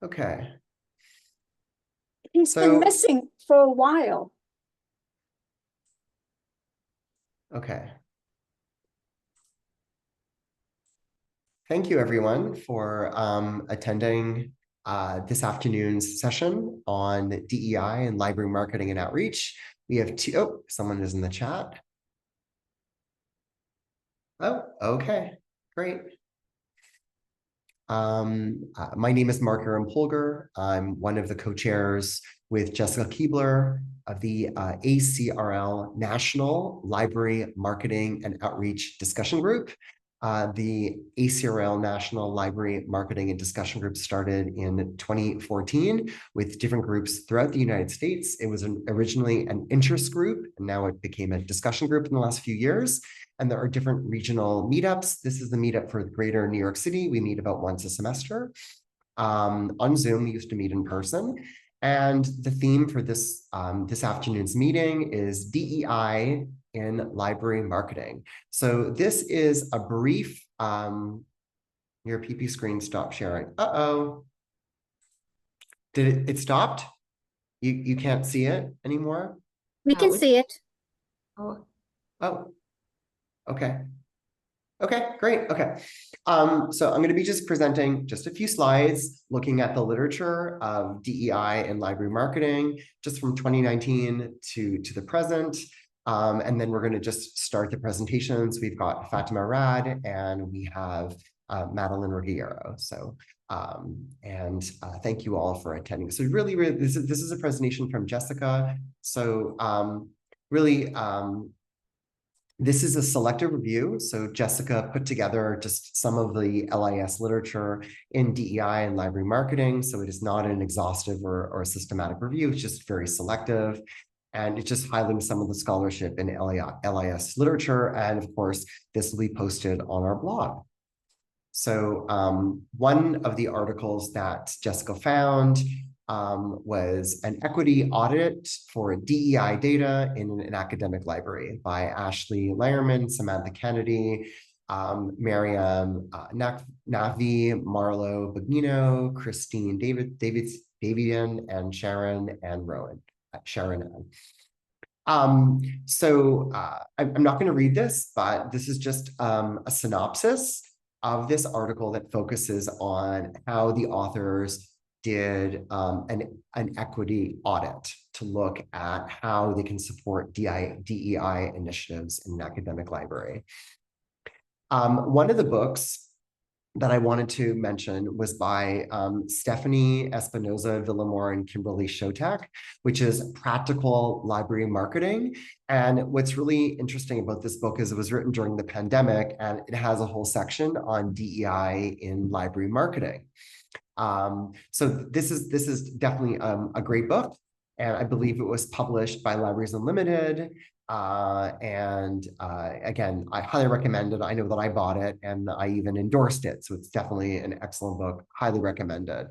Okay. He's been missing for a while. Okay. Thank you, everyone, for attending this afternoon's session on DEI and library marketing and outreach. We have someone is in the chat. Oh, okay, great. My name is Mark Aaron Polgar. I'm one of the co-chairs with Jessica Keebler of the ACRL National Library Marketing and Outreach Discussion Group. The ACRL National Library Marketing and Discussion Group started in 2014 with different groups throughout the United States. It was originally an interest group, and now it became a discussion group in the last few years. And there are different regional meetups. This is the meetup for the greater New York City. We meet about once a semester. On Zoom, we used to meet in person. And the theme for this, this afternoon's meeting is DEI in library marketing. So this is a brief, your PP screen stopped sharing. Uh-oh. It stopped? You can't see it anymore? We can see it. Oh, okay. Okay, great. Okay. So I'm going to be just presenting just a few slides looking at the literature of DEI and library marketing, just from 2019 to the present. And then we're going to just start the presentations. We've got Fatima Rad and we have Madeline Ruggiero. So, thank you all for attending. So really, this is a presentation from Jessica. So this is a selective review. So Jessica put together just some of the LIS literature in DEI and library marketing. So it is not an exhaustive or a systematic review. It's just very selective. And it's just highlighting some of the scholarship in LIS literature. And of course, this will be posted on our blog. So one of the articles that Jessica found was an equity audit for DEI data in an academic library by Ashley Lehrman, Samantha Kennedy, Miriam Navi, Marlo Bugnino, Christine Davidian, and Sharon and Rowan. I'm not going to read this, but this is just a synopsis of this article that focuses on how the authors did an equity audit to look at how they can support DEI initiatives in an academic library. One of the books that I wanted to mention was by Stephanie Espinoza Villamor and Kimberly Shotek, which is Practical Library Marketing. And what's really interesting about this book is it was written during the pandemic, and it has a whole section on DEI in library marketing. So this is definitely a great book, and I believe it was published by Libraries Unlimited. Again, I highly recommend it. I know that I bought it and I even endorsed it. So it's definitely an excellent book, highly recommended.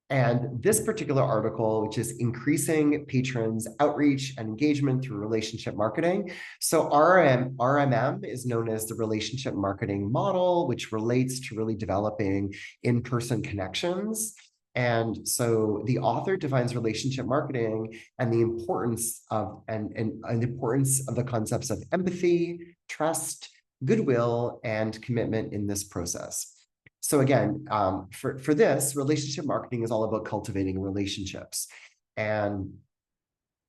And this particular article, which is increasing patrons' outreach and engagement through relationship marketing. So RMM is known as the relationship marketing model, which relates to really developing in-person connections. And so the author defines relationship marketing and the importance of the concepts of empathy, trust, goodwill, and commitment in this process. So again, for this, relationship marketing is all about cultivating relationships. And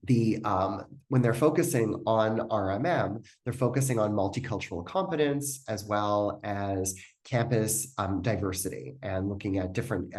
when they're focusing on RMM, they're focusing on multicultural competence as well as campus diversity and looking at different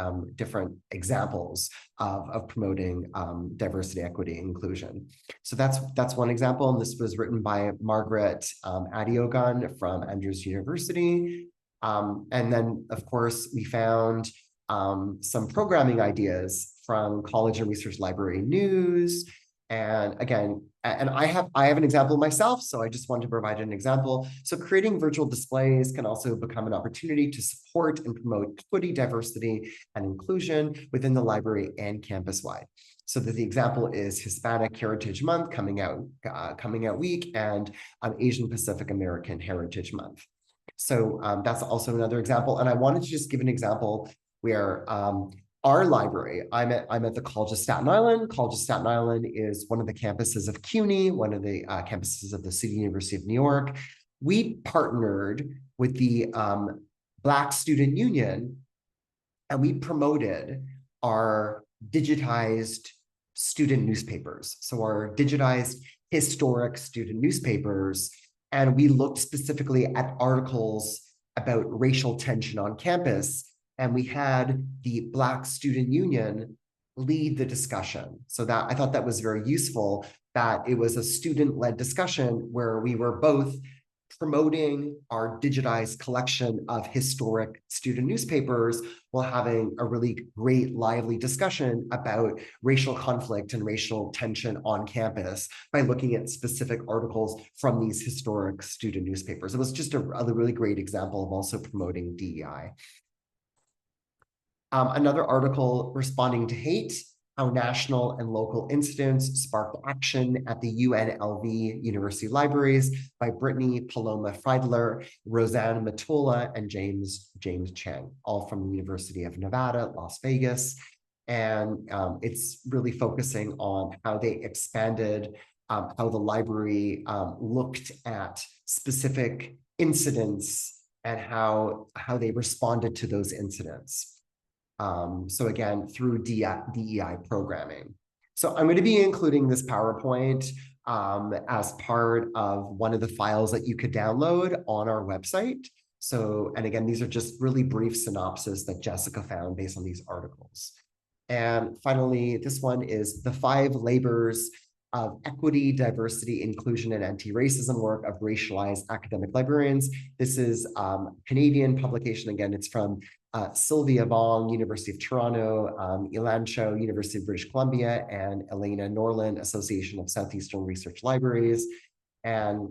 examples of promoting diversity, equity, and inclusion. So that's one example. And this was written by Margaret Adiogun from Andrews University. And then, of course, we found some programming ideas from College and Research Library News. And again, I have an example myself, so I just want to provide an example. So creating virtual displays can also become an opportunity to support and promote equity, diversity, and inclusion within the library and campus-wide. So that the example is Hispanic Heritage Month coming out week and Asian Pacific American Heritage Month. So that's also another example. And I wanted to just give an example where our library, I'm at the College of Staten Island. College of Staten Island is one of the campuses of CUNY, one of the campuses of the City University of New York. We partnered with the Black Student Union, and we promoted our digitized student newspapers. So our digitized historic student newspapers. And we looked specifically at articles about racial tension on campus. And we had the Black Student Union lead the discussion. So that I thought that was very useful, that it was a student-led discussion where we were both promoting our digitized collection of historic student newspapers while having a really great, lively discussion about racial conflict and racial tension on campus by looking at specific articles from these historic student newspapers. It was just a really great example of also promoting DEI. Another article, Responding to Hate, How National and Local Incidents Sparked Action at the UNLV University Libraries by Brittany Paloma Friedler, Roseanne Matola, and James Chang, all from the University of Nevada, Las Vegas. And it's really focusing on how they expanded, how the library looked at specific incidents and how they responded to those incidents. So again, through DEI programming. So I'm going to be including this PowerPoint as part of one of the files that you could download on our website. So, and again, these are just really brief synopses that Jessica found based on these articles. And finally, this one is the 5 labors of equity, diversity, inclusion, and anti-racism work of racialized academic librarians. This is Canadian publication. Again, it's from Sylvia Vong, University of Toronto, Ilan Cho, University of British Columbia, and Elena Norland, Association of Southeastern Research Libraries. And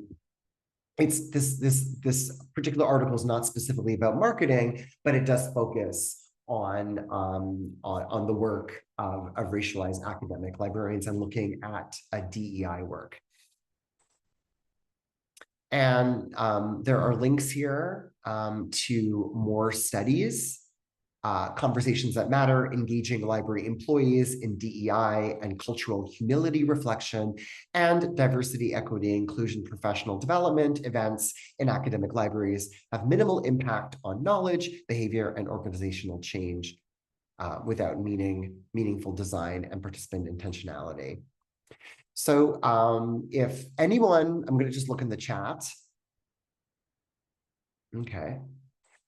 it's this particular article is not specifically about marketing, but it does focus on the work of racialized academic librarians and looking at a DEI work. And there are links here to more studies, Conversations That Matter, Engaging Library Employees in DEI and Cultural Humility Reflection, and Diversity, Equity, Inclusion Professional Development events in academic libraries have minimal impact on knowledge, behavior, and organizational change without meaningful design and participant intentionality. So if anyone, I'm going to just look in the chat. Okay.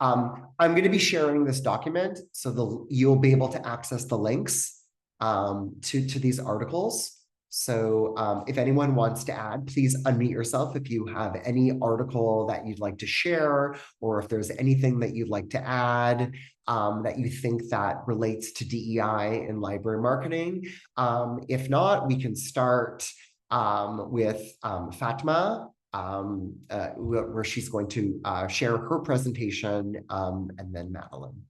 I'm going to be sharing this document, so you'll be able to access the links to these articles. So if anyone wants to add, please unmute yourself if you have any article that you'd like to share, or if there's anything that you'd like to add that you think that relates to DEI in library marketing. If not, we can start with Fatma, where she's going to share her presentation, and then Madeline.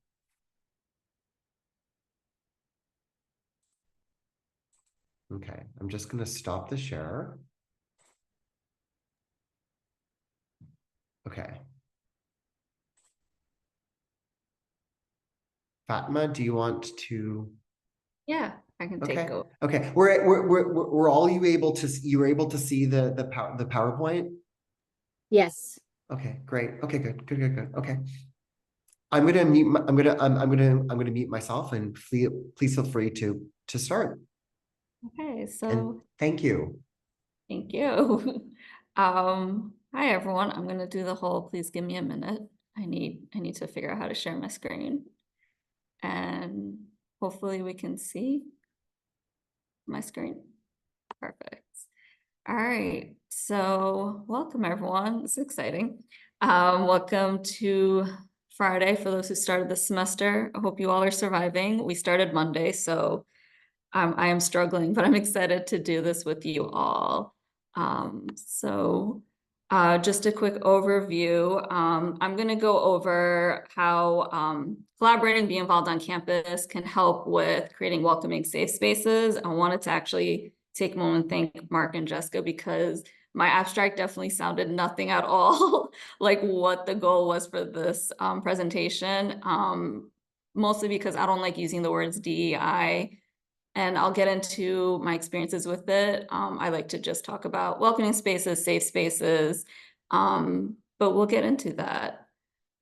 Okay, I'm just going to stop the share. Okay. Fatma, do you want to? Yeah, I can take over. Okay. Were all you were able to see the PowerPoint? Yes. Okay, great. Okay, good. Okay. I'm gonna mute myself, and please feel free to start. Okay, so and thank you. Thank you. Hi everyone. I'm gonna do the whole please give me a minute. I need to figure out how to share my screen. And hopefully we can see my screen. Perfect. All right. So welcome everyone. This is exciting. Welcome to Friday for those who started the semester. I hope you all are surviving. We started Monday, so I am struggling, but I'm excited to do this with you all. Just a quick overview. I'm going to go over how collaborating, being involved on campus can help with creating welcoming, safe spaces. I wanted to actually take a moment and thank Mark and Jessica, because my abstract definitely sounded nothing at all like what the goal was for this presentation, mostly because I don't like using the words DEI, and I'll get into my experiences with it. I like to just talk about welcoming spaces, safe spaces, but we'll get into that.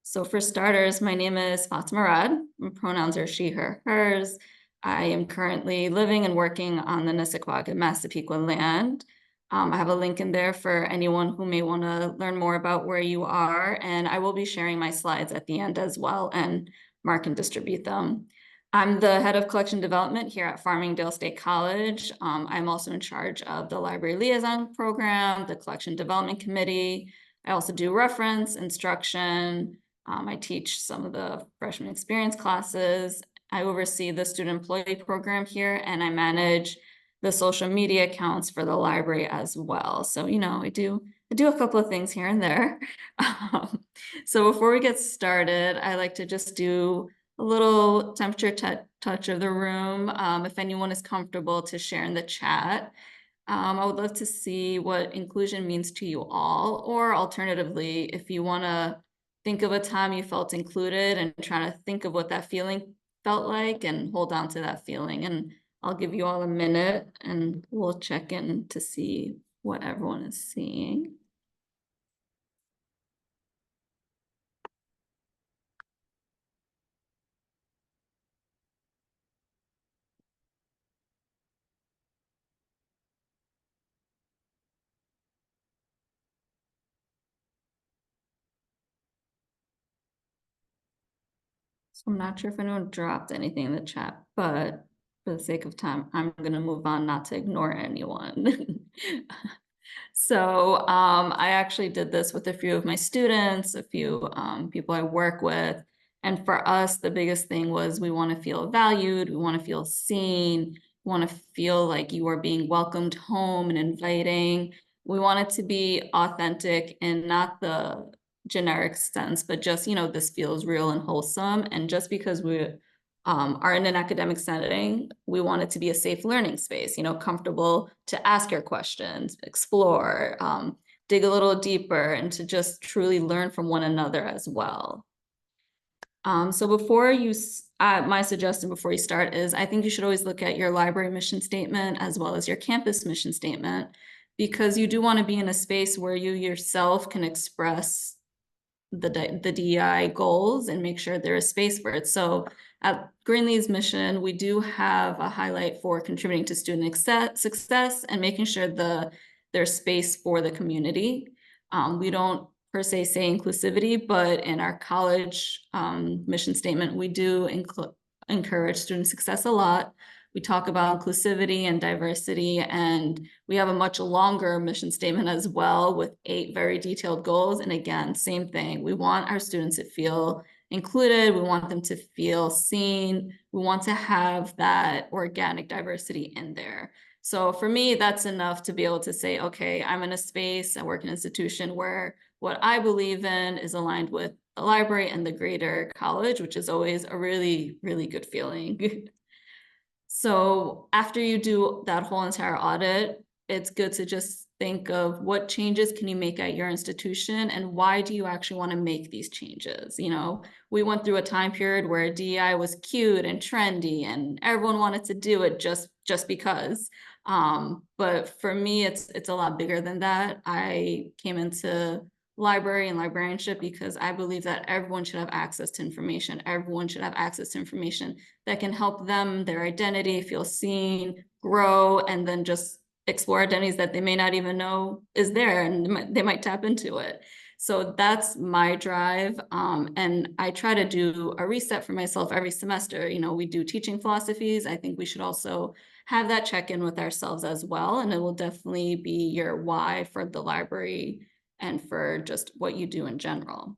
So for starters, my name is Fatima Rad. My pronouns are she, her, hers. I am currently living and working on the Nissequogue Massapequa land. I have a link in there for anyone who may want to learn more about where you are, and I will be sharing my slides at the end as well and mark and distribute them. I'm the head of collection development here at Farmingdale State College. I'm also in charge of the library liaison program, the collection development committee. I also do reference, instruction. I teach some of the freshman experience classes. I oversee the student employee program here, and I manage the social media accounts for the library as well. So, I do a couple of things here and there. So before we get started, I like to just do a little temperature touch of the room. If anyone is comfortable to share in the chat. I would love to see what inclusion means to you all, or alternatively, if you want to think of a time you felt included and try to think of what that feeling felt like and hold on to that feeling. And I'll give you all a minute and we'll check in to see what everyone is seeing. So I'm not sure if anyone dropped anything in the chat, but for the sake of time, I'm going to move on, not to ignore anyone. So I actually did this with a few of my students, a few people I work with. And for us, the biggest thing was we want to feel valued, we want to feel seen, we want to feel like you are being welcomed home and inviting. We want it to be authentic and not the generic sense, but just, this feels real and wholesome. And just because we are in an academic setting, we want it to be a safe learning space, comfortable to ask your questions, explore, dig a little deeper, and to just truly learn from one another as well. So before my suggestion before you start is I think you should always look at your library mission statement as well as your campus mission statement, because you do want to be in a space where you yourself can express the DEI goals and make sure there is space for it. So at Greenlee's mission, we do have a highlight for contributing to student success and making sure there's space for the community. We don't per se say inclusivity, but in our college mission statement, we do encourage student success a lot. We talk about inclusivity and diversity, and we have a much longer mission statement as well with 8 very detailed goals. And again, same thing. We want our students to feel included. We want them to feel seen. We want to have that organic diversity in there. So for me, that's enough to be able to say, okay, I'm in a space, I work in an institution where what I believe in is aligned with the library and the greater college, which is always a really, really good feeling. So after you do that whole entire audit, it's good to just think of what changes can you make at your institution and why do you actually want to make these changes? We went through a time period where DEI was cute and trendy and everyone wanted to do it just because. But for me, it's a lot bigger than that. I came into library and librarianship because I believe that everyone should have access to information. Everyone should have access to information that can help them, their identity, feel seen, grow, and then just explore identities that they may not even know is there, and they might tap into it. So that's my drive. And I try to do a reset for myself every semester. We do teaching philosophies. I think we should also have that check-in with ourselves as well. And it will definitely be your why for the library and for just what you do in general.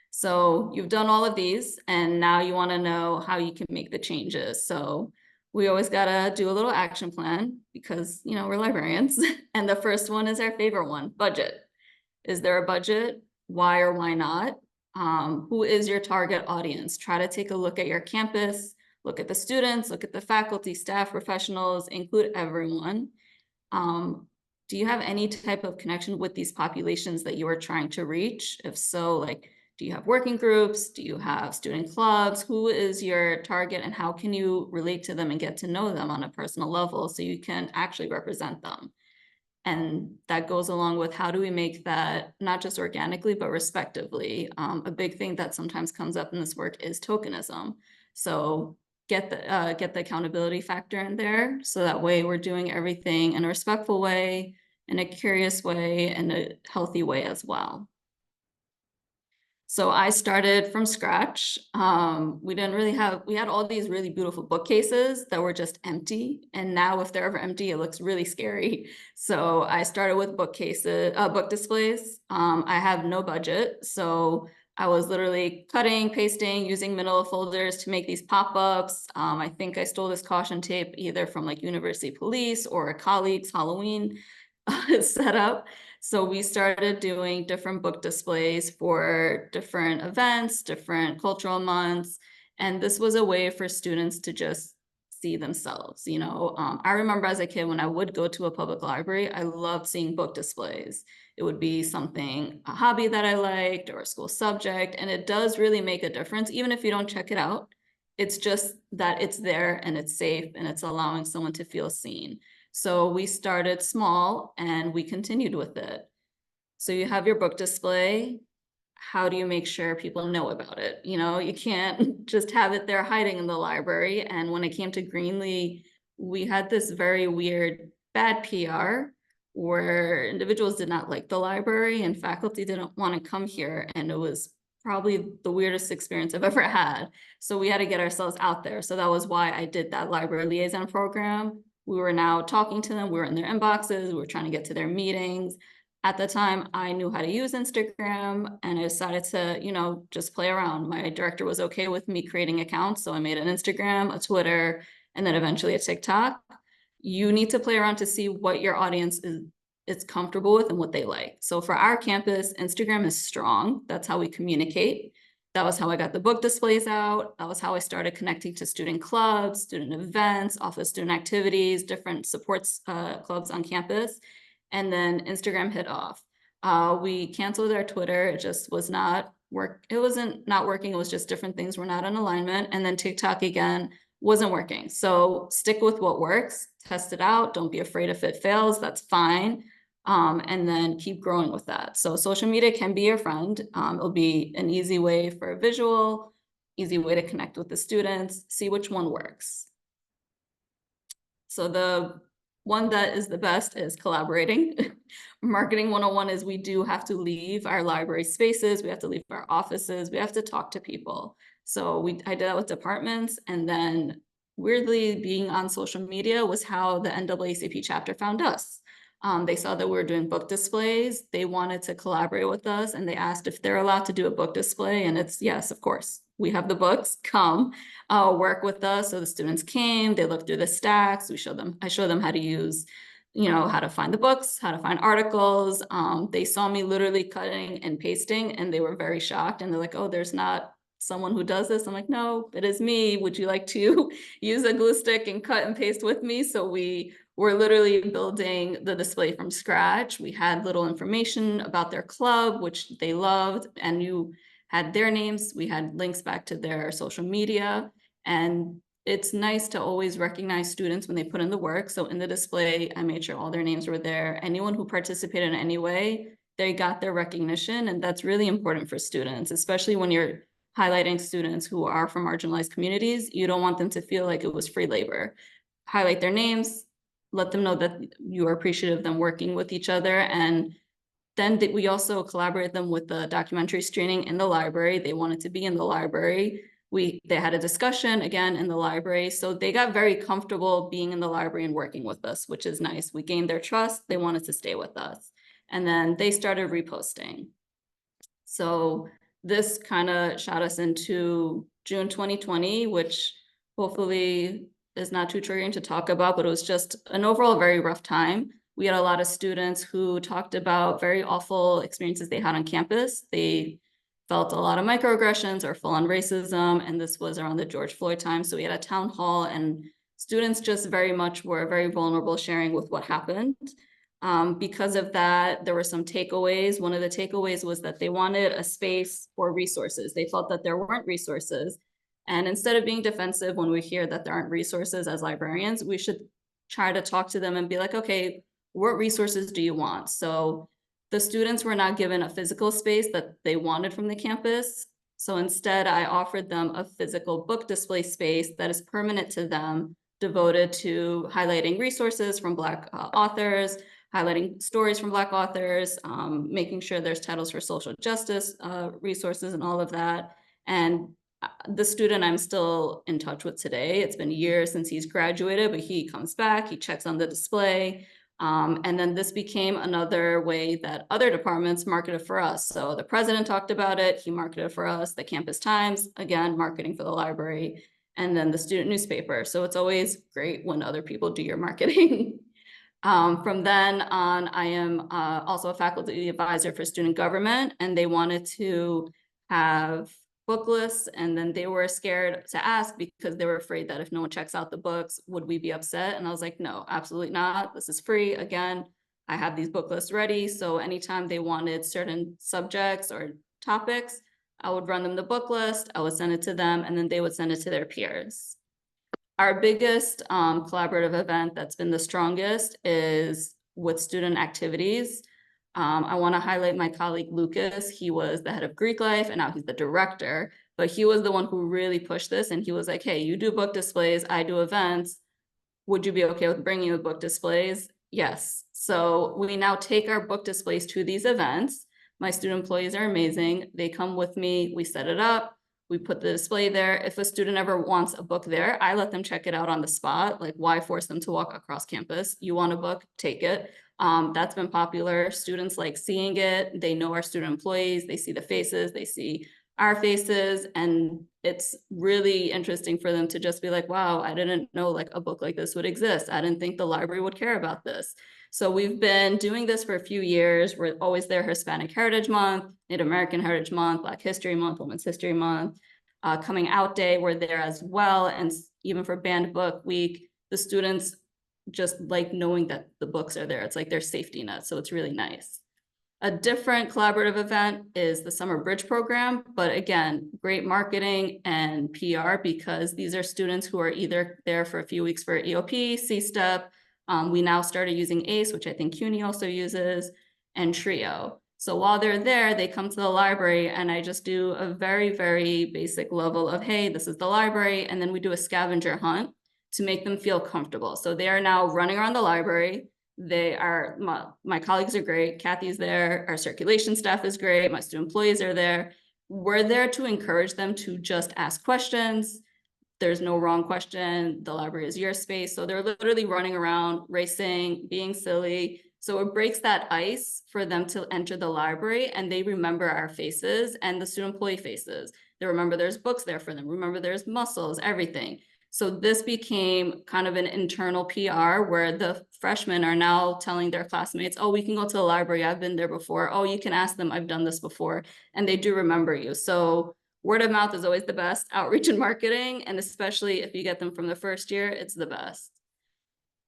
So you've done all of these, and now you want to know how you can make the changes. So we always got to do a little action plan because, we're librarians. And the first one is our favorite one, budget. Is there a budget? Why or why not? Who is your target audience? Try to take a look at your campus, look at the students, look at the faculty, staff, professionals, include everyone. do you have any type of connection with these populations that you are trying to reach? If so, like, do you have working groups? Do you have student clubs? Who is your target and how can you relate to them and get to know them on a personal level so you can actually represent them? And that goes along with how do we make that not just organically, but respectively. A big thing that sometimes comes up in this work is tokenism. So get the accountability factor in there. So that way we're doing everything in a respectful way, in a curious way, and a healthy way as well. So I started from scratch. We didn't really have, we had all these really beautiful bookcases that were just empty. And now if they're ever empty, it looks really scary. So I started with bookcases, book displays. I have no budget. So I was literally cutting, pasting, using manila folders to make these pop-ups. I think I stole this caution tape either from like University Police or a colleague's Halloween setup. So we started doing different book displays for different events, different cultural months. And this was a way for students to just see themselves. I remember as a kid, when I would go to a public library, I loved seeing book displays. It would be something, a hobby that I liked or a school subject. And it does really make a difference, even if you don't check it out. It's just that it's there and it's safe and it's allowing someone to feel seen. So we started small and we continued with it. So you have your book display. How do you make sure people know about it? You can't just have it there hiding in the library. And when it came to Greenlee, we had this very weird bad PR where individuals did not like the library and faculty didn't want to come here. And it was probably the weirdest experience I've ever had. So we had to get ourselves out there. So that was why I did that library liaison program. We were now talking to them. We were in their inboxes. We were trying to get to their meetings. At the time, I knew how to use Instagram and I decided to, just play around. My director was okay with me creating accounts. So I made an Instagram, a Twitter, and then eventually a TikTok. You need to play around to see what your audience is comfortable with and what they like. So for our campus, Instagram is strong. That's how we communicate. That was how I got the book displays out. That was how I started connecting to student clubs, student events, office student activities, different supports clubs on campus. And then Instagram hit off. We canceled our Twitter. It just was not work. It wasn't not working. It was just different things were not in alignment. And then TikTok again wasn't working. So stick with what works, test it out. Don't be afraid if it fails. That's fine. And then keep growing with that. So social media can be your friend. It'll be an easy way for a visual, easy way to connect with the students, see which one works. So the one that is the best is collaborating. Marketing 101 is we do have to leave our library spaces. We have to leave our offices. We have to talk to people. So I did that with departments. And then weirdly being on social media was how the NAACP chapter found us. They saw that we were doing book displays. They wanted to collaborate with us and they asked if they're allowed to do a book display. And it's yes, of course. We have the books, come work with us. So the students came, they looked through the stacks. I showed them how to use, how to find the books, how to find articles. They saw me literally cutting and pasting and they were very shocked. And they're like, oh, there's not someone who does this. I'm like, no, it is me. Would you like to use a glue stick and cut and paste with me? So we were literally building the display from scratch. We had little information about their club, which they loved. And you had their names. We had links back to their social media. And it's nice to always recognize students when they put in the work. So in the display, I made sure all their names were there. Anyone who participated in any way, they got their recognition. And that's really important for students, especially when you're highlighting students who are from marginalized communities. You don't want them to feel like it was free labor. Highlight their names, let them know that you are appreciative of them working with each other. And then we also collaborated them with the documentary screening in the library. They wanted to be in the library. They had a discussion again in the library. So they got very comfortable being in the library and working with us, which is nice. We gained their trust. They wanted to stay with us. And then they started reposting. So this kind of shot us into June 2020, which hopefully is not too triggering to talk about, but it was just an overall very rough time. We had a lot of students who talked about very awful experiences they had on campus. They felt a lot of microaggressions or full-on racism, and this was around the George Floyd time. So we had a town hall and students just very much were very vulnerable sharing with what happened. Because of that, there were some takeaways. One of the takeaways was that they wanted a space for resources. They felt that there weren't resources. And instead of being defensive when we hear that there aren't resources as librarians, we should try to talk to them and be like, okay, what resources do you want? So the students were not given a physical space that they wanted from the campus. So instead, I offered them a physical book display space that is permanent to them, devoted to highlighting resources from Black authors, highlighting stories from Black authors, making sure there's titles for social justice resources and all of that. And the student I'm still in touch with today, it's been years since he's graduated, but he comes back, he checks on the display. And then this became another way that other departments marketed for us. So the president talked about it, he marketed for us, the Campus Times, again, marketing for the library, and then the student newspaper. So it's always great when other people do your marketing. From then on, I am also a faculty advisor for student government, and they wanted to have book lists, and then they were scared to ask because they were afraid that if no one checks out the books, would we be upset? And I was like, no, absolutely not. This is free. Again, I have these book lists ready. So anytime they wanted certain subjects or topics, I would run them the book list, I would send it to them, and then they would send it to their peers. Our biggest collaborative event that's been the strongest is with student activities. I want to highlight my colleague Lucas. He was the head of Greek Life and now he's the director, but he was the one who really pushed this. And he was like, hey, you do book displays, I do events. Would you be okay with bringing the book displays? Yes. So we now take our book displays to these events. My student employees are amazing. They come with me, we set it up, we put the display there. If a student ever wants a book there, I let them check it out on the spot. Like, why force them to walk across campus? You want a book, take it. That's been popular. Students like seeing it. They know our student employees. They see the faces. They see our faces. And it's really interesting for them to just be like, wow, I didn't know like a book like this would exist. I didn't think the library would care about this. So we've been doing this for a few years. We're always there Hispanic Heritage Month, Native American Heritage Month, Black History Month, Women's History Month, Coming Out Day, we're there as well. And even for Banned Book Week, the students just like knowing that the books are there. It's like their safety net. So it's really nice. A different collaborative event is the Summer Bridge Program, but again, great marketing and PR because these are students who are either there for a few weeks for EOP, C-STEP. We now started using ACE, which I think CUNY also uses, and TRIO. So while they're there, they come to the library and I just do a very, very basic level of, hey, this is the library. And then we do a scavenger hunt to make them feel comfortable. So they are now running around the library. They are, my colleagues are great. Kathy's there. Our circulation staff is great. My student employees are there. We're there to encourage them to just ask questions. There's no wrong question. The library is your space. So they're literally running around, racing, being silly. So it breaks that ice for them to enter the library and they remember our faces and the student employee faces. They remember there's books there for them. Remember there's muscles, everything. So this became kind of an internal PR where the freshmen are now telling their classmates, oh, we can go to the library. I've been there before. Oh, you can ask them. I've done this before. And they do remember you. So word of mouth is always the best outreach and marketing. And especially if you get them from the first year, it's the best.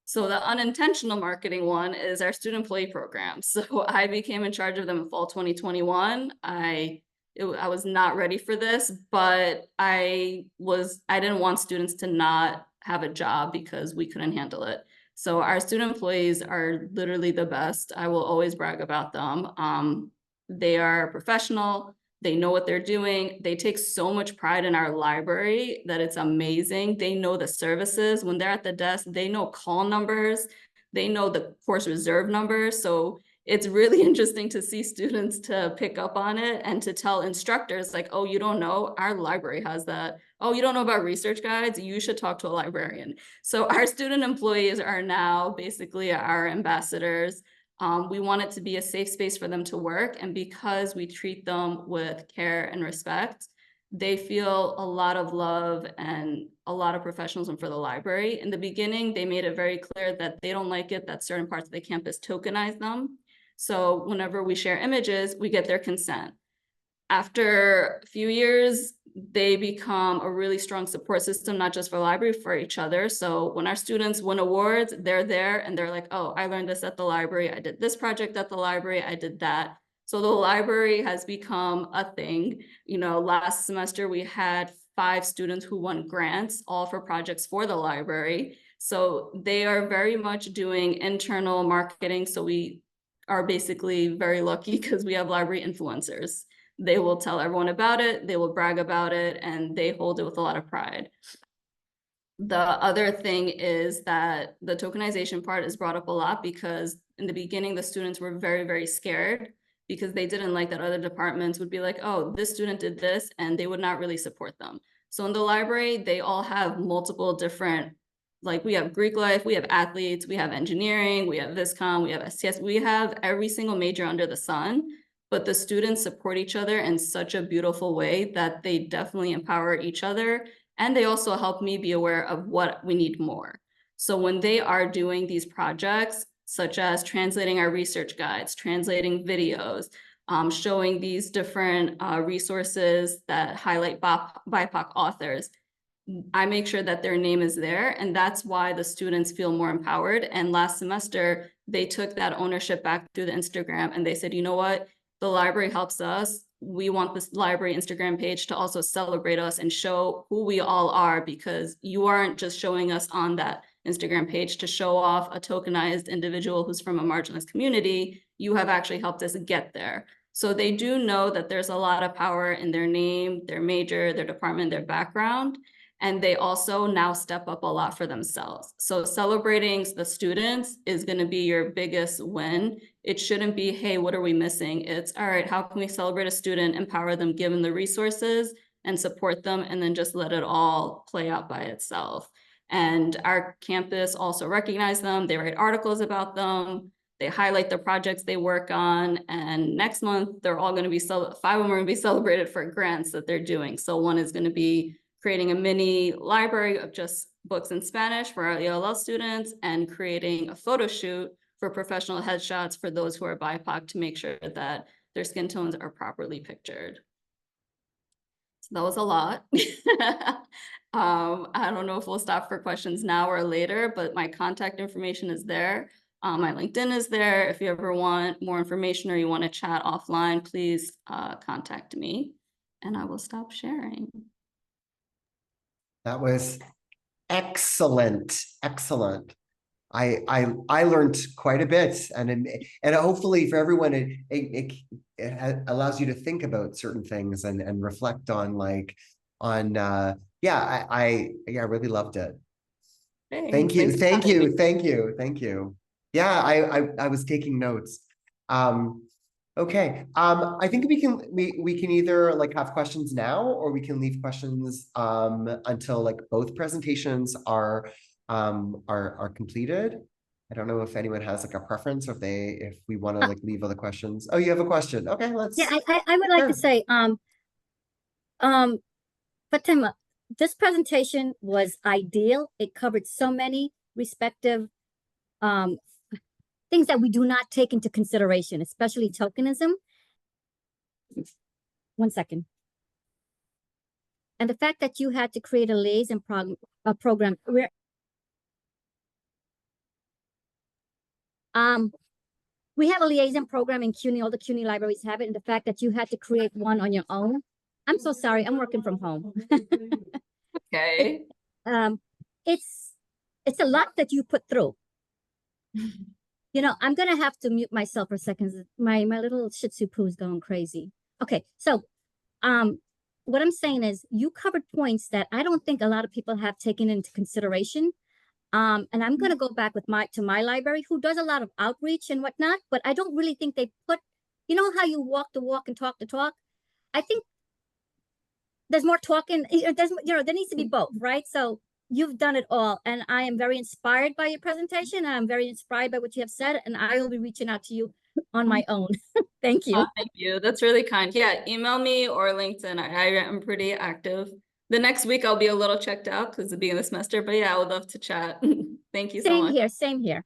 So the unintentional marketing one is our student employee program. So I became in charge of them in fall 2021. I was not ready for this, but I didn't want students to not have a job because we couldn't handle it. So our student employees are literally the best. I will always brag about them. They are professional. They know what they're doing. They take so much pride in our library that it's amazing. They know the services. When they're at the desk, they know call numbers. They know the course reserve numbers. So it's really interesting to see students to pick up on it and to tell instructors like, oh, you don't know, our library has that. Oh, you don't know about research guides? You should talk to a librarian. So our student employees are now basically our ambassadors. We want it to be a safe space for them to work. And because we treat them with care and respect, they feel a lot of love and a lot of professionalism for the library. In the beginning, they made it very clear that they don't like it that certain parts of the campus tokenize them. So whenever we share images, we get their consent. After a few years, they become a really strong support system, not just for library, for each other. So when our students win awards, they're there and they're like, oh, I learned this at the library. I did this project at the library. I did that. So the library has become a thing. You know, last semester we had 5 students who won grants, all for projects for the library. So they are very much doing internal marketing. So we are basically very lucky because we have library influencers. They will tell everyone about it, they will brag about it, and they hold it with a lot of pride. The other thing is that the tokenization part is brought up a lot because in the beginning, the students were very, very scared because they didn't like that other departments would be like, oh, this student did this, and they would not really support them. So in the library, they all have multiple different, like we have Greek life, we have athletes, we have engineering, we have Viscom, we have STS, we have every single major under the sun, but the students support each other in such a beautiful way that they definitely empower each other. And they also help me be aware of what we need more. So when they are doing these projects, such as translating our research guides, translating videos, showing these different resources that highlight BIPOC authors, I make sure that their name is there, and that's why the students feel more empowered. And last semester, they took that ownership back through the Instagram, and they said, you know what? The library helps us. We want this library Instagram page to also celebrate us and show who we all are, because you aren't just showing us on that Instagram page to show off a tokenized individual who's from a marginalized community. You have actually helped us get there. So they do know that there's a lot of power in their name, their major, their department, their background. And they also now step up a lot for themselves. So celebrating the students is going to be your biggest win. It shouldn't be, hey, what are we missing? It's, all right, how can we celebrate a student, empower them, give them the resources and support them, and then just let it all play out by itself. And our campus also recognize them. They write articles about them. They highlight the projects they work on. And next month, they're all going to be, 5 of them are going to be celebrated for grants that they're doing. So one is going to be creating a mini library of just books in Spanish for our ELL students, and creating a photo shoot for professional headshots for those who are BIPOC to make sure that their skin tones are properly pictured. So that was a lot. I don't know if we'll stop for questions now or later, but my contact information is there. My LinkedIn is there. If you ever want more information or you want to chat offline, please contact me, and I will stop sharing. That was excellent, excellent. I learned quite a bit, and hopefully for everyone, it allows you to think about certain things and reflect on yeah, I really loved it. Thank you, thank you, thank you, thank you. Yeah, I was taking notes. Okay. I think we can either like have questions now, or we can leave questions until like both presentations are completed. I don't know if anyone has like a preference, or if we want to like leave other questions. Oh, you have a question. Okay, let's. Yeah, I would like to say, Fatima, this presentation was ideal. It covered so many respective things that we do not take into consideration, especially tokenism. One second. And the fact that you had to create a liaison program where we have a liaison program in CUNY, all the CUNY libraries have it, and the fact that you had to create one on your own. I'm so sorry, I'm working from home. Okay. It's a lot that you put through. You know, I'm gonna have to mute myself for a second. My little Shih Tzu poo is going crazy. Okay, so what I'm saying is you covered points that I don't think a lot of people have taken into consideration. And I'm gonna go back with to my library, who does a lot of outreach and whatnot, but I don't really think they put, you know how you walk the walk and talk the talk? I think there's more talking, there needs to be both, right? So you've done it all, and I am very inspired by your presentation, and I'm very inspired by what you have said, and I will be reaching out to you on my own. Thank you. Thank you. That's really kind. Yeah, email me or LinkedIn. I am pretty active. The next week I'll be a little checked out because it's the beginning of the semester, but yeah, I would love to chat. Thank you so much. Same here.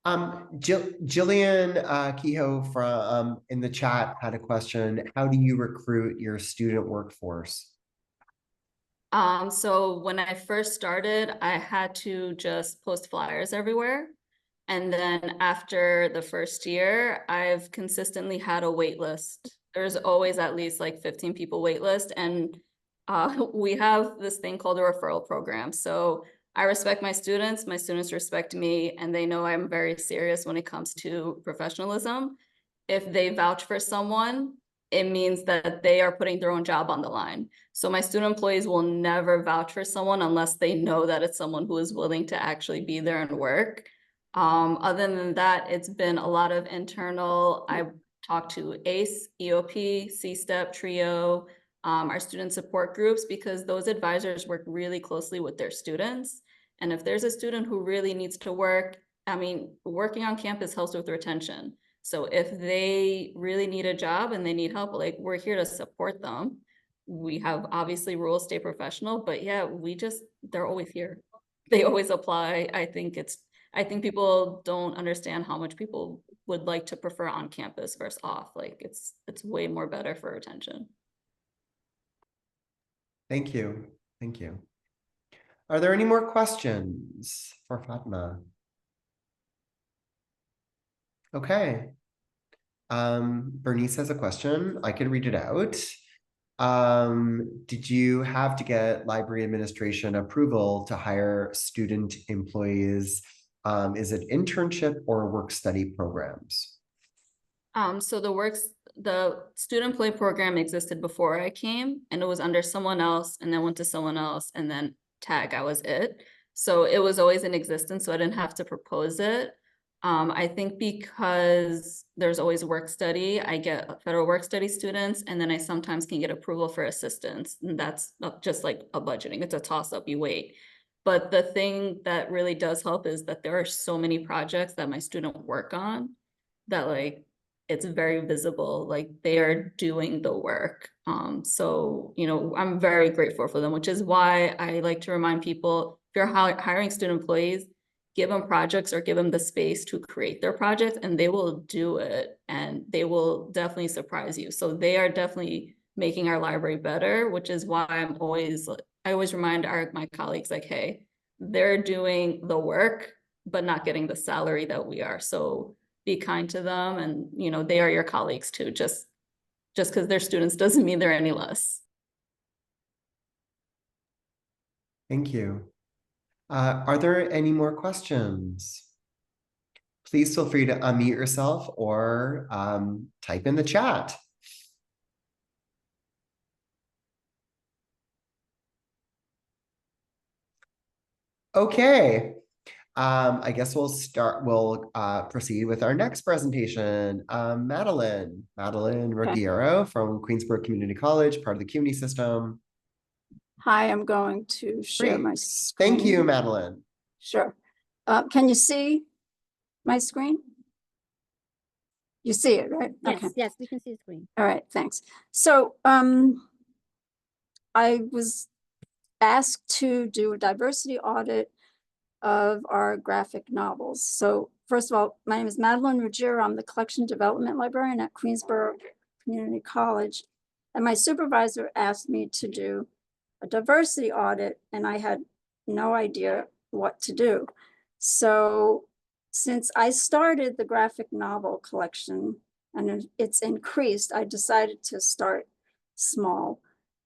Jillian Kehoe from in the chat had a question. How do you recruit your student workforce? So when I first started, I had to just post flyers everywhere. And then after the first year, I've consistently had a wait list. There's always at least like 15 people wait list. And we have this thing called a referral program. So I respect my students respect me, and they know I'm very serious when it comes to professionalism. If they vouch for someone, it means that they are putting their own job on the line. So my student employees will never vouch for someone unless they know that it's someone who is willing to actually be there and work. Other than that, it's been a lot of internal. I talked to ACE, EOP, C-STEP, TRIO, our student support groups, because those advisors work really closely with their students. And if there's a student who really needs to work, I mean, working on campus helps with retention. So if they really need a job and they need help, like, we're here to support them. We have obviously rules, stay professional, but yeah, they're always here. They always apply. I think people don't understand how much people would like to prefer on campus versus off. Like it's way more better for retention. Thank you. Thank you. Are there any more questions for Fatma? Okay. Bernice has a question. I can read it out. Did you have to get library administration approval to hire student employees? Is it internship or work study programs? So the student employee program existed before I came, and it was under someone else, and then went to someone else, and then I was it. So it was always in existence, so I didn't have to propose it. I think because there's always work study, I get federal work study students, and then I sometimes can get approval for assistants. And that's not just like a budgeting, it's a toss-up, you wait. But the thing that really does help is that there are so many projects that my student work on that like it's very visible, like they are doing the work. So, I'm very grateful for them, which is why I like to remind people, if you're hiring student employees, give them projects or give them the space to create their projects, and they will do it, and they will definitely surprise you. So they are definitely making our library better, which is why I always remind my colleagues, like, hey, they're doing the work, but not getting the salary that we are. So be kind to them, and they are your colleagues too. Just because they're students doesn't mean they're any less. Thank you. Are there any more questions? Please feel free to unmute yourself or type in the chat. Okay. I guess we'll proceed with our next presentation. Madeline Ruggiero from Queensborough Community College, part of the CUNY system. Hi, I'm going to share my screen. Thank you, Madeline. Sure. Can you see my screen? You see it, right? Yes, Okay. yes, we can see the screen. All right, thanks. So I was asked to do a diversity audit of our graphic novels. So first of all, my name is Madeline Ruggiero. I'm the collection development librarian at Queensborough Community College. And my supervisor asked me to do a diversity audit, and I had no idea what to do. So since I started the graphic novel collection and it's increased, I decided to start small.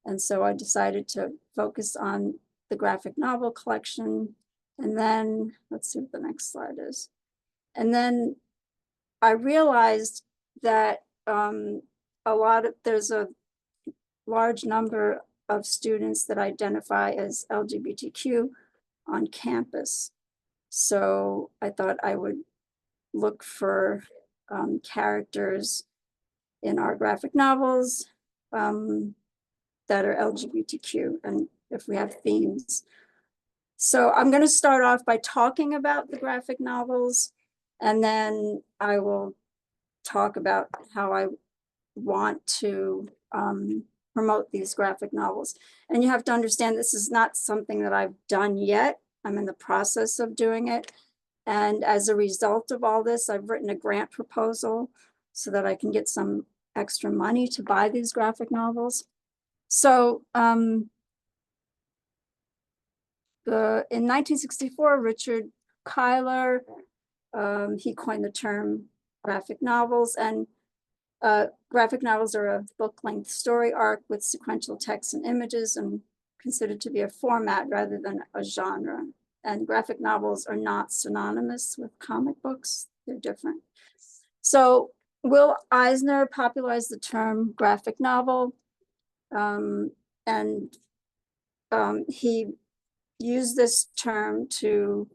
And so I decided to focus on the graphic novel collection. And then let's see what the next slide is. And then I realized that there's a large number of students that identify as LGBTQ on campus. So I thought I would look for characters in our graphic novels that are LGBTQ, and if we have themes. So I'm going to start off by talking about the graphic novels, and then I will talk about how I want to promote these graphic novels. And you have to understand, this is not something that I've done yet. I'm in the process of doing it. And as a result of all this, I've written a grant proposal so that I can get some extra money to buy these graphic novels. So in 1964, Richard Kyler, he coined the term graphic novels, and graphic novels are a book-length story arc with sequential text and images and considered to be a format rather than a genre. And graphic novels are not synonymous with comic books. They're different. So Will Eisner popularized the term graphic novel, and he used this term to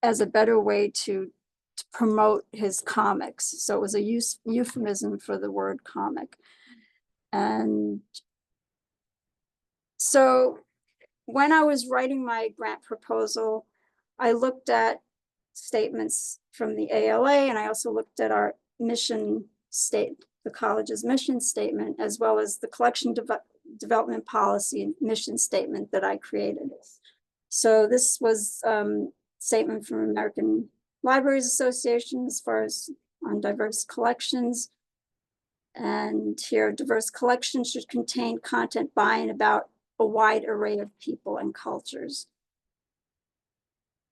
as a better way to promote his comics. So it was a euphemism for the word comic. And so when I was writing my grant proposal, I looked at statements from the ALA, and I also looked at our mission state, the college's mission statement, as well as the collection development policy and mission statement that I created. So this was statement from American Libraries Association as far as on diverse collections. And here, diverse collections should contain content by and about a wide array of people and cultures.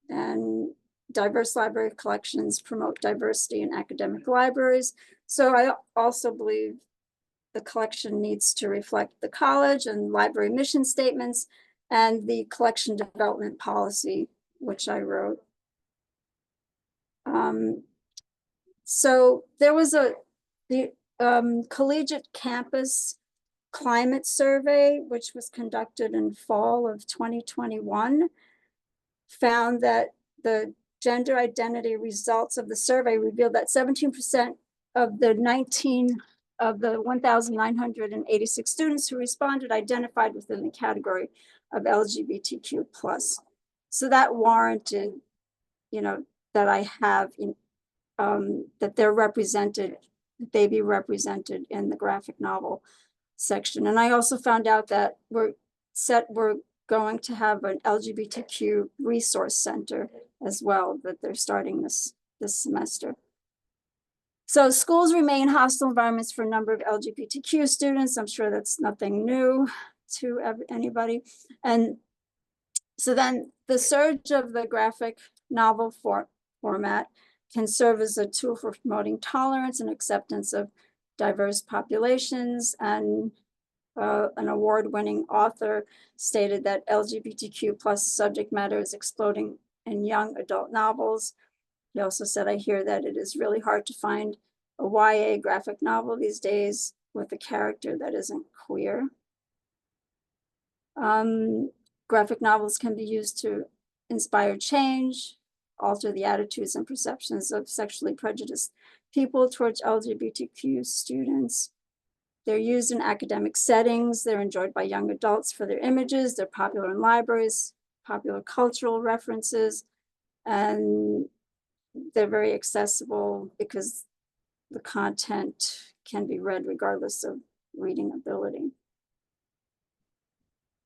And diverse library collections promote diversity in academic libraries. So I also believe the collection needs to reflect the college and library mission statements and the collection development policy, which I wrote. So there was the collegiate campus climate survey, which was conducted in fall of 2021, found that the gender identity results of the survey revealed that 17% of the 1,986 students who responded identified within the category of LGBTQ+. So that warranted, that I have that they're represented, they be represented in the graphic novel section. And I also found out that we're going to have an LGBTQ resource center as well that they're starting this semester. So schools remain hostile environments for a number of LGBTQ students. I'm sure that's nothing new to anybody. And so then the surge of the graphic novel format can serve as a tool for promoting tolerance and acceptance of diverse populations. And an award-winning author stated that LGBTQ+ subject matter is exploding in young adult novels. He also said, I hear that it is really hard to find a YA graphic novel these days with a character that isn't queer. Graphic novels can be used to inspire change, alter the attitudes and perceptions of sexually prejudiced people towards LGBTQ students. They're used in academic settings. They're enjoyed by young adults for their images. They're popular in libraries, popular cultural references, and they're very accessible because the content can be read regardless of reading ability.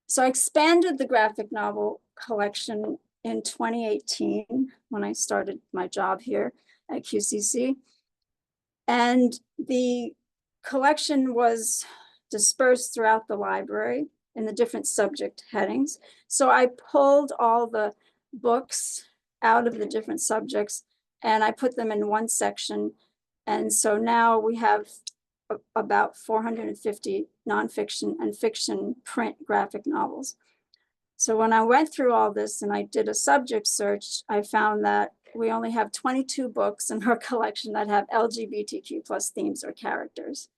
So I expanded the graphic novel collection in 2018 when I started my job here at QCC. And the collection was dispersed throughout the library in the different subject headings. So I pulled all the books out of the different subjects and I put them in one section. And so now we have about 450 nonfiction and fiction print graphic novels. So when I went through all this and I did a subject search, I found that we only have 22 books in our collection that have LGBTQ+ themes or characters.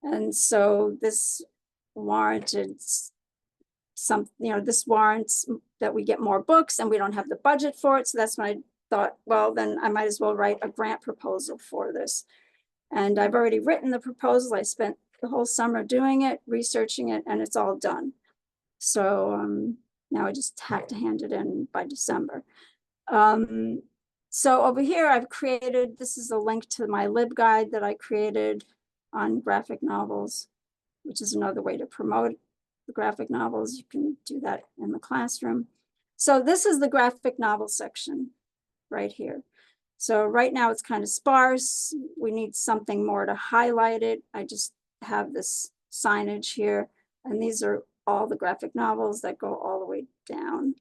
And so this warranted this warrants that we get more books, and we don't have the budget for it. So that's when I thought, well, then I might as well write a grant proposal for this. And I've already written the proposal. I spent the whole summer doing it, researching it, and it's all done. So now I just have to hand it in by December. So over here, I've created, this is a link to my LibGuide that I created on graphic novels, which is another way to promote the graphic novels. You can do that in the classroom. So this is the graphic novel section right here. So right now it's kind of sparse. We need something more to highlight it. I just have this signage here, and these are all the graphic novels that go all the way down.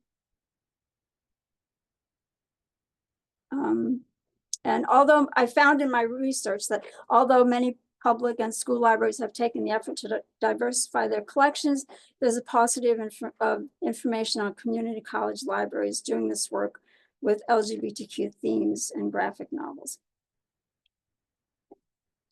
And although I found in my research that although many public and school libraries have taken the effort to diversify their collections, there's a paucity of information on community college libraries doing this work with LGBTQ themes and graphic novels.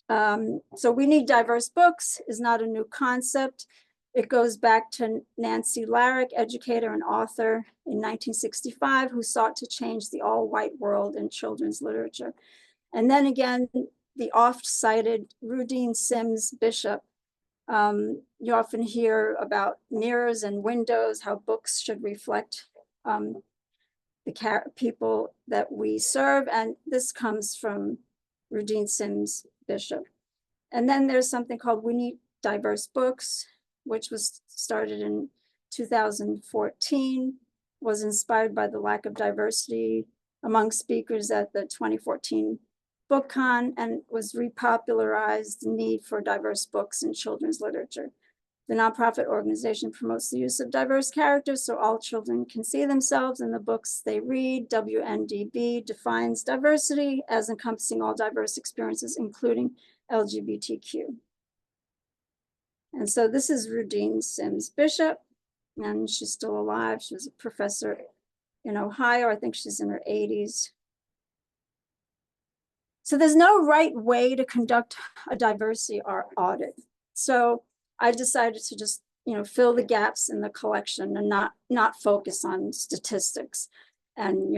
So we need diverse books is not a new concept. It goes back to Nancy Larrick, educator and author in 1965, who sought to change the all-white world in children's literature. And then again, the oft-cited Rudine Sims Bishop. You often hear about mirrors and windows, how books should reflect the people that we serve. And this comes from Rudine Sims Bishop. And then there's something called We Need Diverse Books, which was started in 2014, was inspired by the lack of diversity among speakers at the 2014 BookCon, and was repopularized the need for diverse books in children's literature. The nonprofit organization promotes the use of diverse characters so all children can see themselves in the books they read. WNDB defines diversity as encompassing all diverse experiences, including LGBTQ. And so this is Rudine Sims Bishop, and she's still alive. She was a professor in Ohio. I think she's in her 80s. So there's no right way to conduct a diversity audit. So I decided to just, fill the gaps in the collection and not focus on statistics and,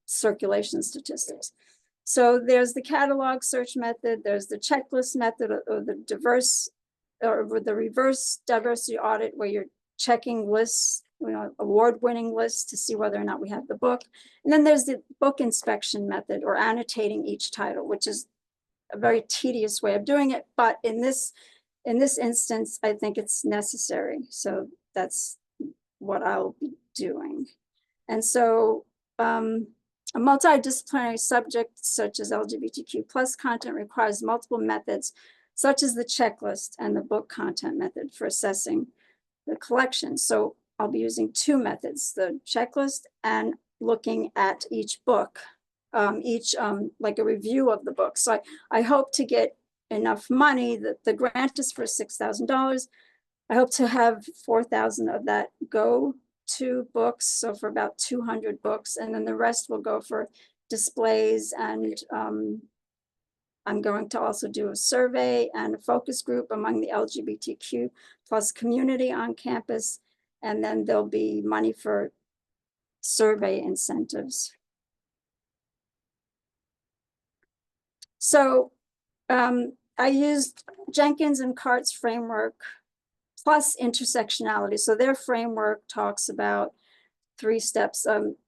circulation statistics. So there's the catalog search method, there's the checklist method, or the reverse diversity audit, where you're checking lists, award-winning lists to see whether or not we have the book. And then there's the book inspection method, or annotating each title, which is a very tedious way of doing it. But in this instance, I think it's necessary. So that's what I'll be doing. And so a multidisciplinary subject such as LGBTQ plus content requires multiple methods, such as the checklist and the book content method for assessing the collection. So I'll be using two methods, the checklist and looking at each book, like a review of the book. So I hope to get enough money. That the grant is for $6,000. I hope to have 4,000 of that go to books, so for about 200 books, and then the rest will go for displays. And I'm going to also do a survey and a focus group among the LGBTQ plus community on campus, and then there'll be money for survey incentives. So I used Jenkins and Cart's framework plus intersectionality. So their framework talks about 3 steps,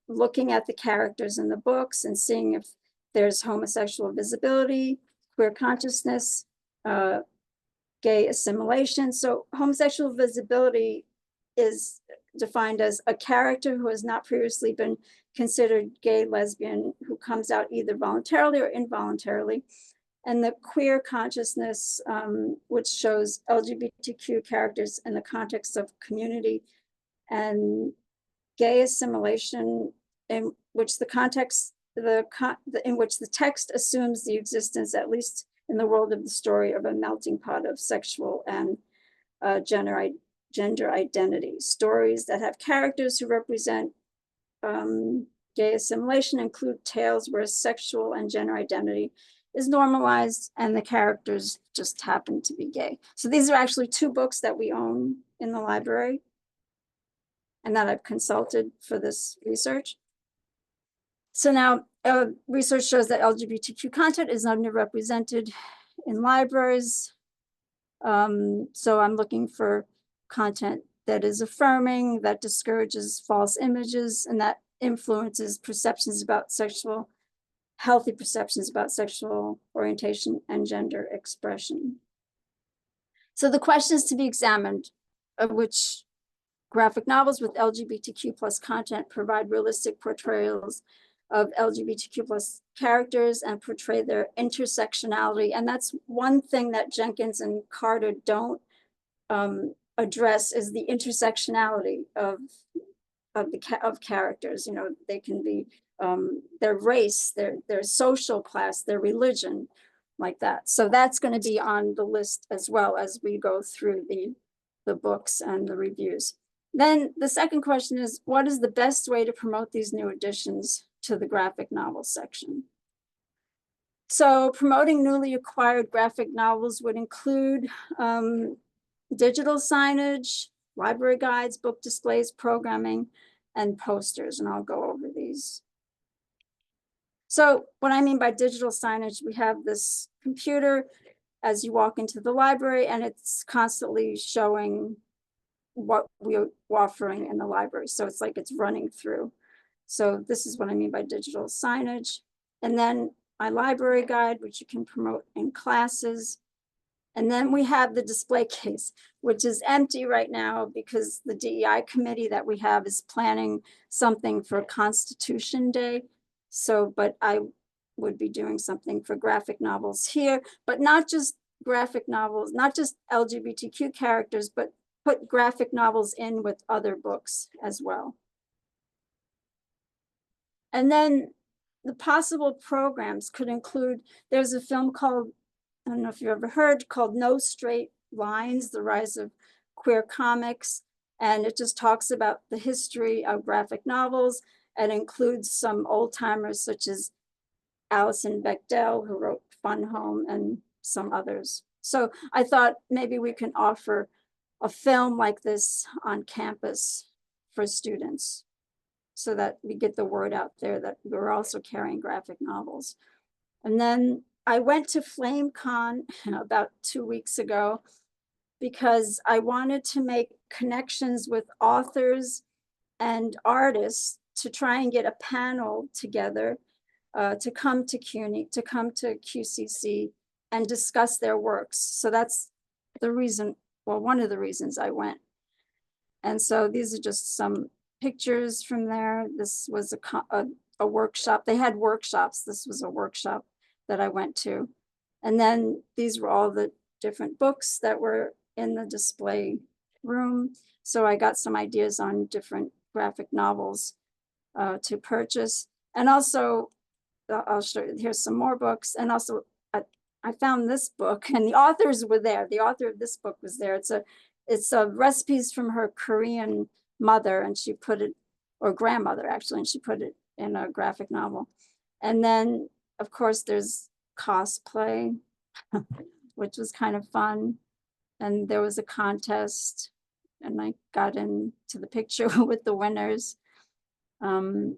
looking at the characters in the books and seeing if there's homosexual visibility, queer consciousness, gay assimilation. So homosexual visibility is defined as a character who has not previously been considered gay, lesbian, who comes out either voluntarily or involuntarily. And the queer consciousness, which shows LGBTQ characters in the context of community, and gay assimilation, in which the context, in which the text assumes the existence, at least in the world of the story, of a melting pot of sexual and gender identity. Stories that have characters who represent gay assimilation include tales where sexual and gender identity is normalized and the characters just happen to be gay. So these are actually 2 books that we own in the library and that I've consulted for this research. So now research shows that LGBTQ content is underrepresented in libraries. So I'm looking for content that is affirming, that discourages false images, and that influences perceptions about healthy perceptions about sexual orientation and gender expression. So the questions to be examined, of which graphic novels with LGBTQ plus content provide realistic portrayals of LGBTQ plus characters and portray their intersectionality. And that's one thing that Jenkins and Carter don't address, is the intersectionality of characters. You know, they can be their race, their social class, their religion, like that. So that's going to be on the list as well as we go through the books and the reviews. Then the second question is, what is the best way to promote these new additions to the graphic novel section? So promoting newly acquired graphic novels would include digital signage, library guides, book displays, programming, and posters. And I'll go over these. So what I mean by digital signage, we have this computer as you walk into the library, and it's constantly showing what we're offering in the library. So it's like it's running through. So this is what I mean by digital signage. And then my library guide, which you can promote in classes. And then we have the display case, which is empty right now because the DEI committee that we have is planning something for Constitution Day. So, but I would be doing something for graphic novels here, but not just graphic novels, not just LGBTQ characters, but put graphic novels in with other books as well. And then the possible programs could include, there's a film called, I don't know if you ever heard, called No Straight Lines, The Rise of Queer Comics. And it just talks about the history of graphic novels and includes some old timers such as Alison Bechdel, who wrote Fun Home, and some others. So I thought maybe we can offer a film like this on campus for students so that we get the word out there that we're also carrying graphic novels. And then I went to FlameCon about 2 weeks ago because I wanted to make connections with authors and artists to try and get a panel together to come to CUNY, to come to QCC and discuss their works. So that's the reason, well, one of the reasons I went. And so these are just some pictures from there. This was a workshop. They had workshops. This was a workshop that I went to. And then these were all the different books that were in the display room. So I got some ideas on different graphic novels to purchase. And also, I'll show you, here's some more books. And also, I found this book, and the authors were there. The author of this book was there. It's recipes from her Korean mother, and she put it, or grandmother actually, and she put it in a graphic novel. And then, of course, there's cosplay, which was kind of fun. And there was a contest, and I got into the picture with the winners. And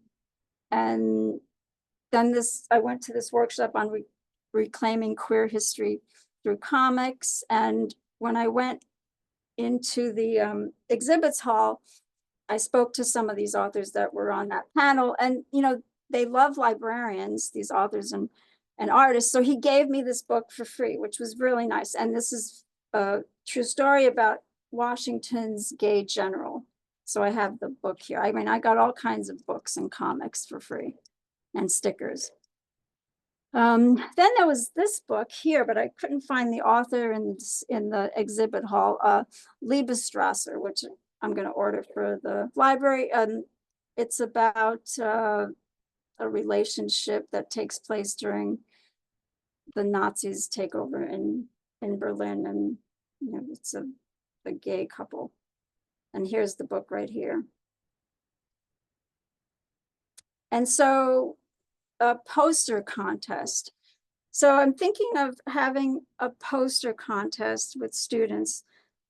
then I went to this workshop on reclaiming queer history through comics. And when I went into the exhibits hall, I spoke to some of these authors that were on that panel, and you know, they love librarians, these authors and artists. So he gave me this book for free, which was really nice. And this is a true story about Washington's gay general. So I have the book here. I mean, I got all kinds of books and comics for free and stickers. Then there was this book here, but I couldn't find the author in the exhibit hall, Liebestrasser, which I'm going to order for the library. It's about a relationship that takes place during the Nazis' takeover in Berlin, and you know, it's a gay couple. And here's the book right here. And so a poster contest. So I'm thinking of having a poster contest with students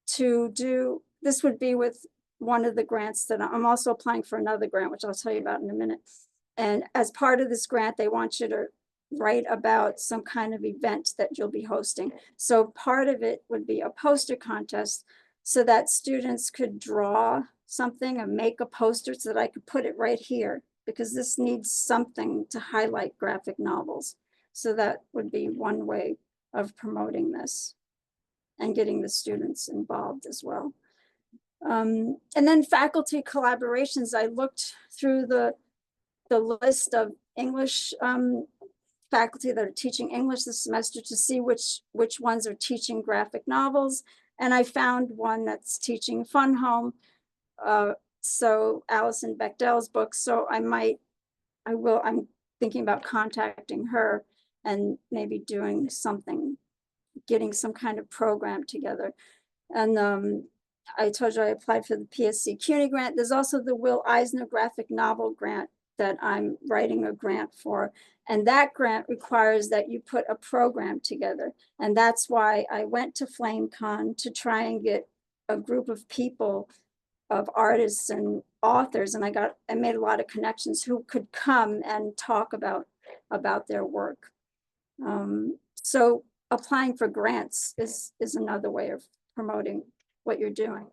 to do, this would be with one of the grants that I'm also applying for another grant, which I'll tell you about in a minute. And as part of this grant, they want you to write about some kind of event that you'll be hosting. So part of it would be a poster contest so that students could draw something and make a poster so that I could put it right here, because this needs something to highlight graphic novels. So that would be one way of promoting this and getting the students involved as well. And then faculty collaborations, I looked through the list of English faculty that are teaching English this semester to see which ones are teaching graphic novels. And I found one that's teaching Fun Home. So Alison Bechdel's book. So I'm thinking about contacting her and maybe doing something, getting some kind of program together. And I told you I applied for the PSC CUNY grant. There's also the Will Eisner graphic novel grant that I'm writing a grant for. And that grant requires that you put a program together. And that's why I went to FlameCon to try and get a group of people, of artists and authors. And I made a lot of connections who could come and talk about their work. So applying for grants is another way of promoting what you're doing.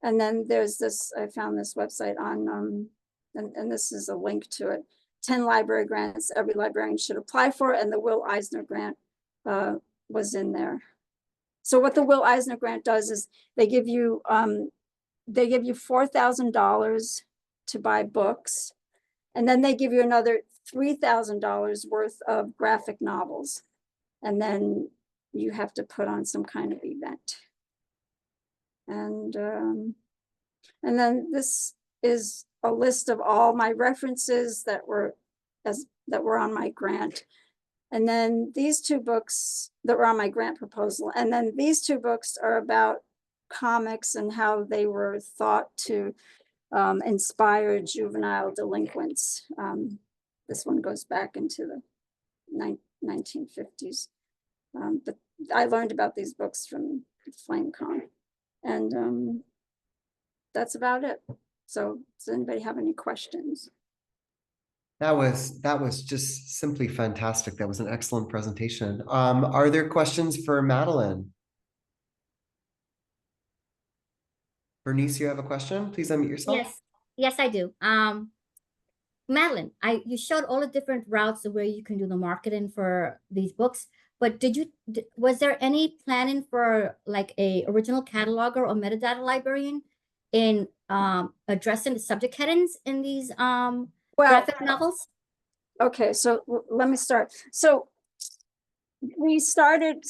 And then there's this, I found this website on, and this is a link to it, 10 library grants every librarian should apply for, and the Will Eisner grant was in there. So what the Will Eisner grant does is they give you $4,000 to buy books, and then they give you another $3,000 worth of graphic novels. And then you have to put on some kind of event. And then this is a list of all my references that were on my grant. And then these two books that were on my grant proposal. And then these two books are about comics and how they were thought to inspire juvenile delinquents. This one goes back into the 1950s. But I learned about these books from FlameCon. And that's about it. So does anybody have any questions? That was just simply fantastic. That was an excellent presentation. Are there questions for Madeline? Bernice, you have a question? Please unmute yourself. Yes, I do. Madeline, you showed all the different routes where you can do the marketing for these books, but was there any planning for like a original cataloger or metadata librarian in addressing the subject headings in these graphic novels? Okay, so let me start. So we started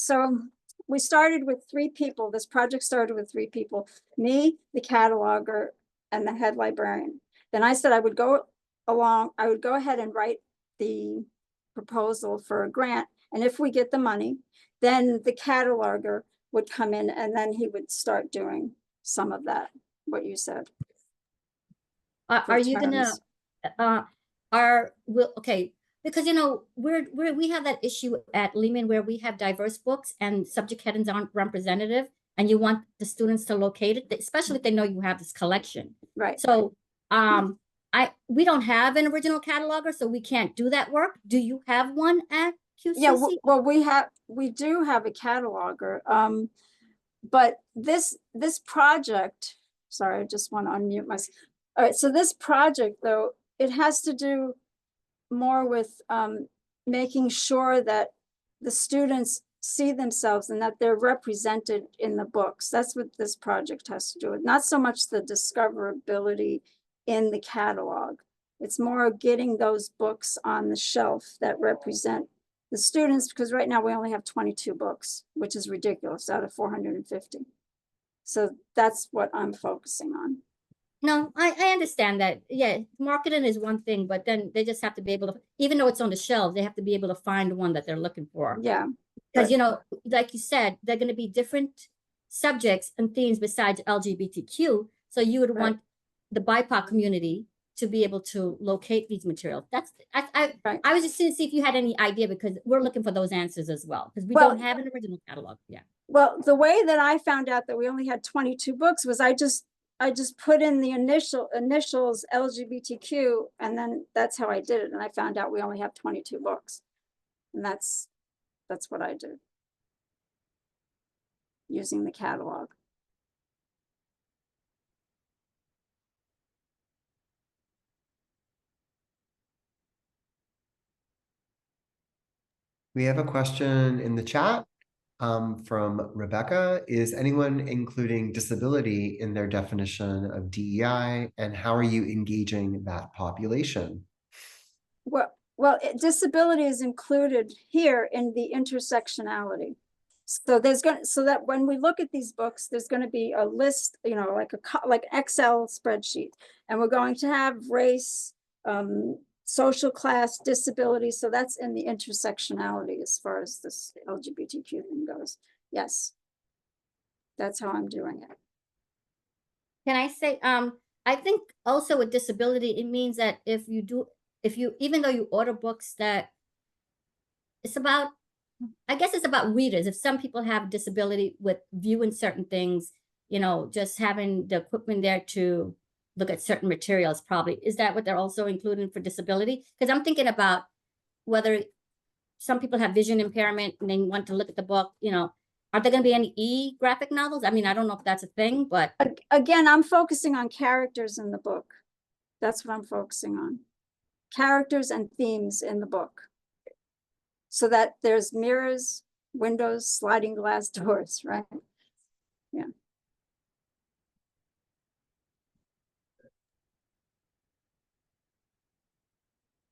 with 3 people. This project started with 3 people, me, the cataloger, and the head librarian. Then I said I would go ahead and write the proposal for a grant. And if we get the money, then the cataloger would come in and then he would start doing some of that, what you said. Are you gonna, okay, because we have that issue at Lehman where we have diverse books and subject headings aren't representative, and you want the students to locate it, especially if they know you have this collection. Right. So we don't have an original cataloger, so we can't do that work. Do you have one at QCC? Yeah, well, we do have a cataloger. But this project, sorry, I just want to unmute myself. All right, so this project, though, it has to do more with making sure that the students see themselves and that they're represented in the books. That's what this project has to do with. Not so much the discoverability in the catalog. It's more getting those books on the shelf that represent the students, because right now we only have 22 books, which is ridiculous out of 450. So that's what I'm focusing on. No, I understand that. Yeah, marketing is one thing, but then they just have to be able to, even though it's on the shelves, they have to be able to find one that they're looking for. Yeah. Because, like you said, they're going to be different subjects and themes besides LGBTQ. So you would want the BIPOC community to be able to locate these materials. I was just going to see if you had any idea, because we're looking for those answers as well, because we don't have an original catalog. Yeah. Well, the way that I found out that we only had 22 books was I just put in the initials LGBTQ, and then that's how I did it. And I found out we only have 22 books. And that's what I did using the catalog. We have a question in the chat. from Rebecca. Is anyone including disability in their definition of DEI, and how are you engaging that population? Disability is included here in the intersectionality. So so that when we look at these books, there's going to be a list, like Excel spreadsheet, and we're going to have race, social class, disability. So that's in the intersectionality as far as this LGBTQ thing goes. Yes, that's how I'm doing it. Can I say, I think also with disability, it means that even though you order books that it's about, I guess it's about readers. If some people have disability with viewing certain things, just having the equipment there to look at certain materials, probably. Is that what they're also including for disability? Because I'm thinking about whether some people have vision impairment and they want to look at the book, are there going to be any graphic novels? I mean, I don't know if that's a thing, but. Again, I'm focusing on characters in the book. That's what I'm focusing on. Characters and themes in the book. So that there's mirrors, windows, sliding glass doors, right? Yeah.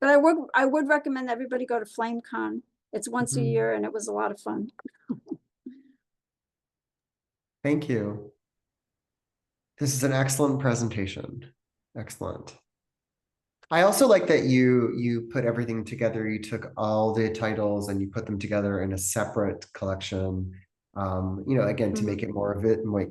But I would recommend everybody go to FlameCon. It's once a year and it was a lot of fun. Thank you. This is an excellent presentation. Excellent. I also like that you put everything together. You took all the titles and you put them together in a separate collection. Again, to make it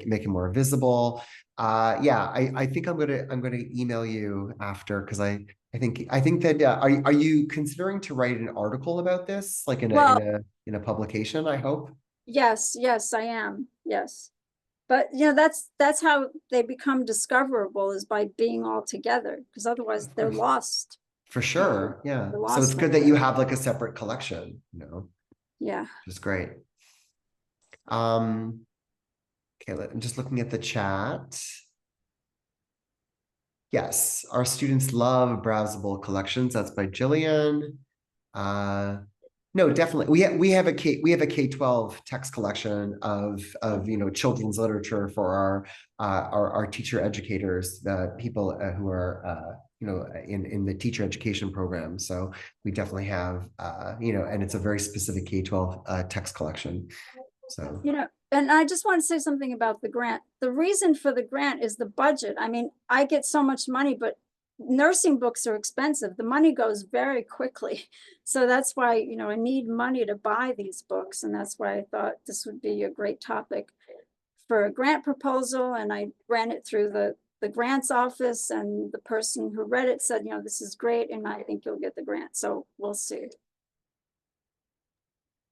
make it more visible. Yeah, I think I'm gonna email you after, because I think that are you considering to write an article about this, like in a publication, I hope? Yes, I am. Yes. But that's how they become discoverable, is by being all together, because otherwise they're lost. For sure. Yeah. So it's lost good that you have like a separate collection, Yeah. which is great. Okay, I'm just looking at the chat. Yes, our students love browsable collections. That's by Jillian. No, definitely. We have a K-12 text collection of children's literature for our teacher educators, the people who are in the teacher education program. So we definitely have and it's a very specific K-12 text collection. So and I just want to say something about the grant. The reason for the grant is the budget. I mean, I get so much money, but nursing books are expensive. The money goes very quickly. So that's why, I need money to buy these books. And that's why I thought this would be a great topic for a grant proposal. And I ran it through the grants office, and the person who read it said, this is great, and I think you'll get the grant. So we'll see.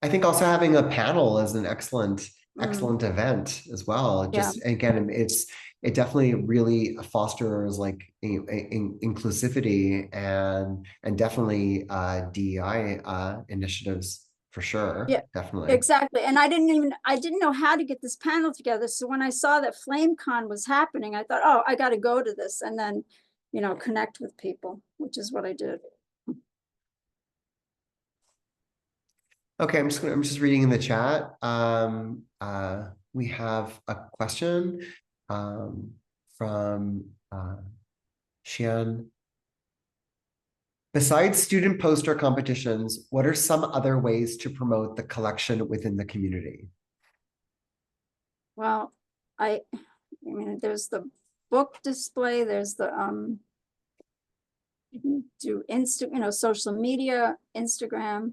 I think also having a panel is an excellent event as well. Just again, it definitely really fosters like inclusivity and definitely DEI initiatives for sure. Yeah, definitely. Exactly. And I didn't know how to get this panel together. So when I saw that FlameCon was happening, I thought, oh, I got to go to this, and then, connect with people, which is what I did. Okay, I'm just reading in the chat. We have a question from Xian. Besides student poster competitions, what are some other ways to promote the collection within the community? Well, I mean, there's the book display, there's the you can do social media, Instagram.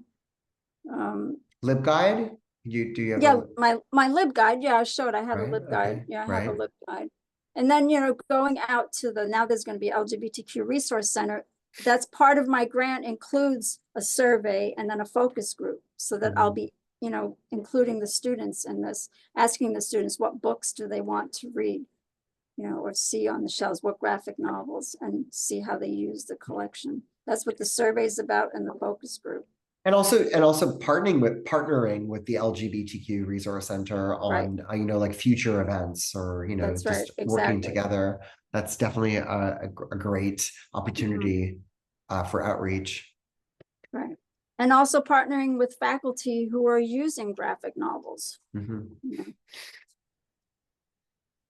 LibGuide? Do you have my LibGuide? Yeah, I showed I have a Right, LibGuide. okay, Yeah, I right. have a LibGuide. And then going out to now there's going to be LGBTQ Resource Center. That's part of my grant, includes a survey and then a focus group, so that I'll be including the students in this, asking the students what books do they want to read, or see on the shelves, what graphic novels, and see how they use the collection. That's what the survey is about, and the focus group. And also partnering with the LGBTQ Resource Center on like future events, or That's just working together. That's definitely a great opportunity for outreach. Right. And also partnering with faculty who are using graphic novels. Mhm. Yeah.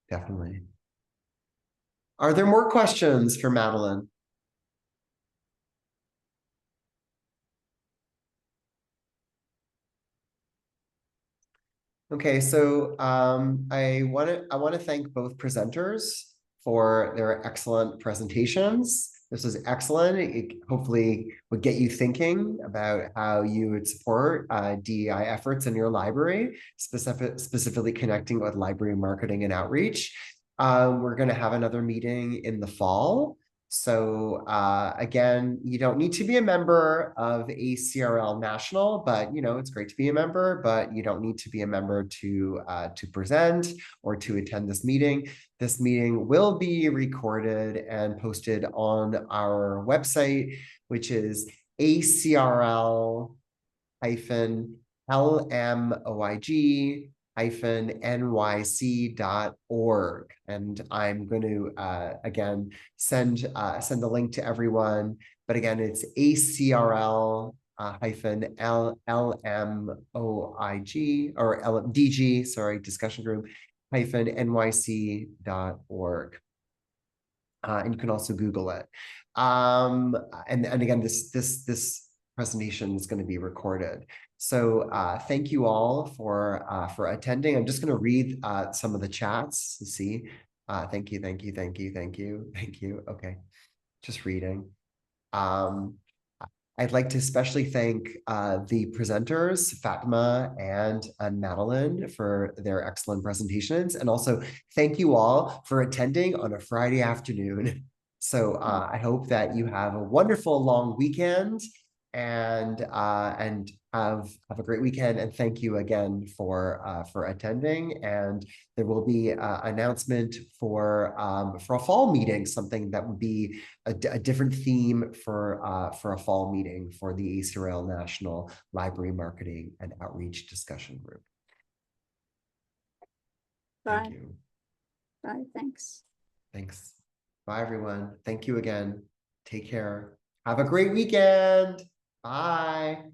Definitely. Are there more questions for Madeline? Okay, so I want to thank both presenters for their excellent presentations. This was excellent. It hopefully would get you thinking about how you would support DEI efforts in your library, specifically connecting with library marketing and outreach. We're going to have another meeting in the fall. So again, you don't need to be a member of ACRL National, but it's great to be a member, but you don't need to be a member to present or to attend this meeting. This meeting will be recorded and posted on our website, which is ACRL-LMOIG-NYC.org. And I'm going to again send the link to everyone. But again, it's ACRL LMOIG or LMDG, sorry, discussion group NYC.org. And you can also Google it. And again, this presentation is going to be recorded. So thank you all for attending. I'm just going to read some of the chats to see. Thank you. Okay, just reading. I'd like to especially thank the presenters, Fatima and Madeline, for their excellent presentations. And also thank you all for attending on a Friday afternoon. So I hope that you have a wonderful long weekend and have a great weekend. And thank you again for attending. And there will be an announcement for a fall meeting, something that would be a different theme for a fall meeting for the ACRL National Library Marketing and Outreach Discussion Group. Bye. Thank you. Bye, thanks. Thanks. Bye, everyone. Thank you again. Take care. Have a great weekend. Bye.